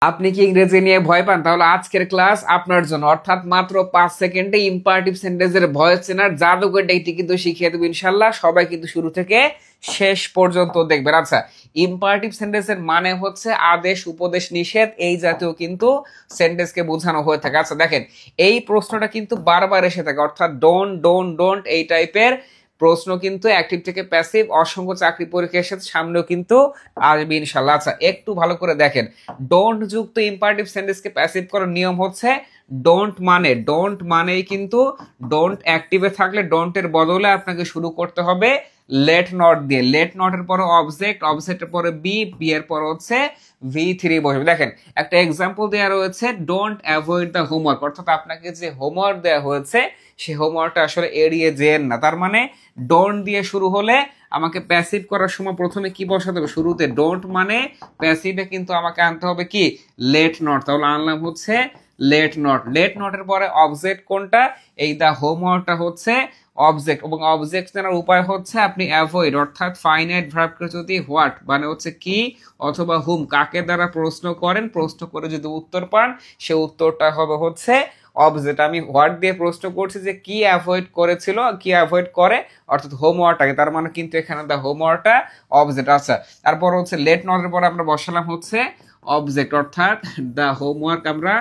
আপনি কি ইংরেজি নিয়ে ভয় পান? তাহলে আজকের ক্লাস আপনার জন্য। অর্থাৎ মাত্র 5 সেকেন্ডে ইম্পারেটিভ সেন্টেন্সের ভয়েস চেনার জাদুকরটা এটি কিন্তু শিখিয়ে দেবো ইনশাআল্লাহ। সবাই কিন্তু শুরু থেকে শেষ পর্যন্ত দেখবেন। আচ্ছা, ইম্পারেটিভ সেন্টেন্সের মানে হচ্ছে আদেশ, উপদেশ, নিষেধ এই জাতীয় কিন্তু সেন্টেন্সকে বোঝানো হয়ে থাকে। আচ্ছা দেখেন, এই প্রশ্নটা কিন্তু বারবার এসে থাকে, অর্থাৎ ডোন্ট ডোন্ট ডোন্ট এই টাইপের প্রশ্ন কিন্তু অ্যাক্টিভ থেকে প্যাসিভ অসংখ্য চাকরি পরীক্ষা এসেছে, সামনেও কিন্তু আসবে ইনশাল্লাহ। আচ্ছা একটু ভালো করে দেখেন, ডোন্ট যুক্ত ইম্পারেটিভ সেন্টেন্সকে প্যাসিভ করার নিয়ম হচ্ছে ডোন্ট মানেই কিন্তু ডোন্ট অ্যাক্টিভে থাকলে ডোন্টের বদলে আপনাকে শুরু করতে হবে লেট নট দিয়ে। লেট নটের পরে অবজেক্ট, অবজেক্টের পরে বি এর পরে হচ্ছে V3 বসবে। দেখেন একটা এক্সাম্পল দেওয়া রয়েছে, ডোন্ট অ্যাভয়েড দ্য হোমওয়ার্ক, অর্থাৎ আপনাকে যে হোমওয়ার্ক দেওয়া হয়েছে সেই হোমওয়ার্কটা আসলে এড়িয়ে যেন না। তার মানে ডোন্ট দিয়ে শুরু হলে আমাকে প্যাসিভ করার সময় প্রথমে কি বসাতে হবে? শুরুতে ডোন্ট মানে প্যাসিভে কিন্তু আমাকে আনতে হবে কি লেট নট। তাহলে আনলাম হচ্ছে লেট নট। লেট নটের পরে অবজেক্ট কোনটা? এই দা হোমওয়ার্কটা হচ্ছে অবজেক্ট, এবং অবজেক্ট জানার উপায় হচ্ছে আপনি অ্যাভয়েড, অর্থাৎ ফাইনাইট ভার্বকে যদি হোয়াট মানে হচ্ছে কি অথবা হুম কাকে দ্বারা প্রশ্ন করেন, প্রশ্ন করে যদি উত্তর পান সে উত্তরটা হবে হচ্ছে অবজেক্ট। আমি হোয়াট দিয়ে প্রশ্ন করছি যে কি অ্যাভয়েড করেছিল, কি অ্যাভয়েড করে, অর্থাৎ হোমওয়ার্কটাকে, তার মানে কিন্তু এখানে দা হোমওয়ার্কটা অবজেক্ট। আচ্ছা তারপর হচ্ছে লেট নটের পরে আমরা বসালাম হচ্ছে অবজেক্ট, অর্থাৎ দা হোমওয়ার্ক আমরা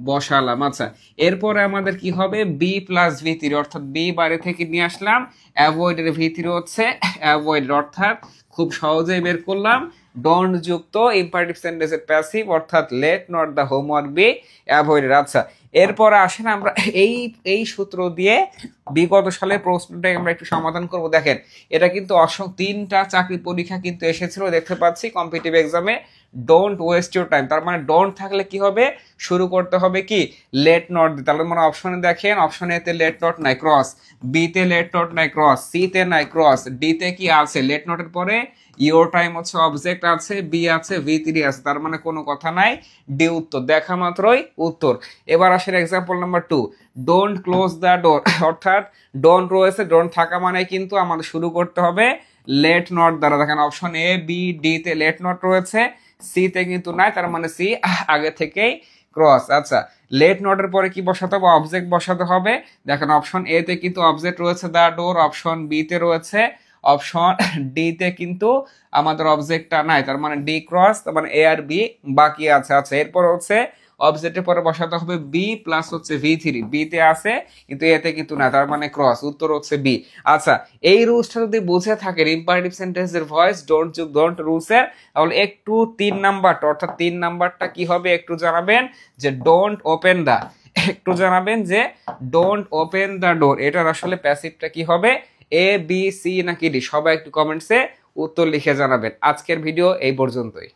বসালাম। আচ্ছা এরপরে আমাদের কি হবে? বি প্লাস V3, অর্থাৎ বি বাইরে থেকে নিয়ে আসলাম, অ্যাভয়েড এর V3 হচ্ছে অ্যাভয়েড, অর্থাৎ খুব সহজেই বের করলাম ডোন্ট যুক্ত ইম্পারেটিভ সেন্টেন্সের প্যাসিভ, অর্থাৎ let not the homework be avoided. আচ্ছা এরপরে আসেন আমরা এই সূত্র দিয়ে বিগত সালের প্রশ্নটা আমরা একটু সমাধান করব। দেখেন এটা কিন্তু তিনটা চাকরি পরীক্ষা কিন্তু এসেছিল, দেখতে পাচ্ছি কম্পিটিটিভ এক্সামে। ডোন্ট ওয়েস্ট ইউর টাইম, তার মানে ডোন্ট থাকলে কি হবে? শুরু করতে হবে কি লেট নট দিয়ে। তাহলে মানে অপশনে দেখেন, অপশন এ তে লেট নট নাই ক্রস, বি তে লেট নট নাই ক্রস, সি তে নাই ক্রস, ডি তে কি আছে? লেট নটের পরে ইওর টাইম হচ্ছে অবজেক্ট আছে, বি আছে, V3 আছে, তার মানে কোনো কথা নাই, ডি উত্তর, দেখা মাত্রই উত্তর। এবার আসেন example number 2, don't close the door, অর্থাৎ ডোন্ট রয়েছে, ডোন্ট থাকা মানে কিন্তু আমাদের শুরু করতে হবে লেট নট দ্বারা। দেখেন অপশন এ বি ডি তে লেট নট রয়েছে, সি তে কিন্তু নাই, তার মানে সি আগে থেকেই ক্রস। আচ্ছা লেট নটের পরে কি বসাতে হবে? অবজেক্ট বসাতে হবে। দেখেন অপশন এ তে কিন্তু অবজেক্ট রয়েছে দা ডোর, অপশন বি তে রয়েছে, অপশন ডি তে কিন্তু আমাদের অবজেক্টটা নাই, তার মানে ডি ক্রস, তার মানে এ আর বি বাকি আছে। আচ্ছা এরপর হচ্ছে অবজেক্টের পরে বসাতে হবে বি প্লাস হচ্ছে V3, বি তে আছে কিন্তু এতে কিন্তু না, তার মানে ক্রস, উত্তর হচ্ছে বি। আচ্ছা এই রুলসটা যদি বুঝে থাকেন ইম্পারেটিভ সেন্টেন্সের ভয়েস ডোন্ট রুলসের, তাহলে একটু 3 নাম্বারটা, অর্থাৎ 3 নাম্বারটা কি হবে একটু জানাবেন যে ডোন্ট ওপেন দা, একটু জানাবেন যে ডোন্ট ওপেন দা ডোর, এটার আসলে প্যাসিভটা কি হবে? এ বি সি নাকি ডি? সবাই একটু কমেন্টসে উত্তর লিখে জানাবেন। আজকের ভিডিও এই পর্যন্তই।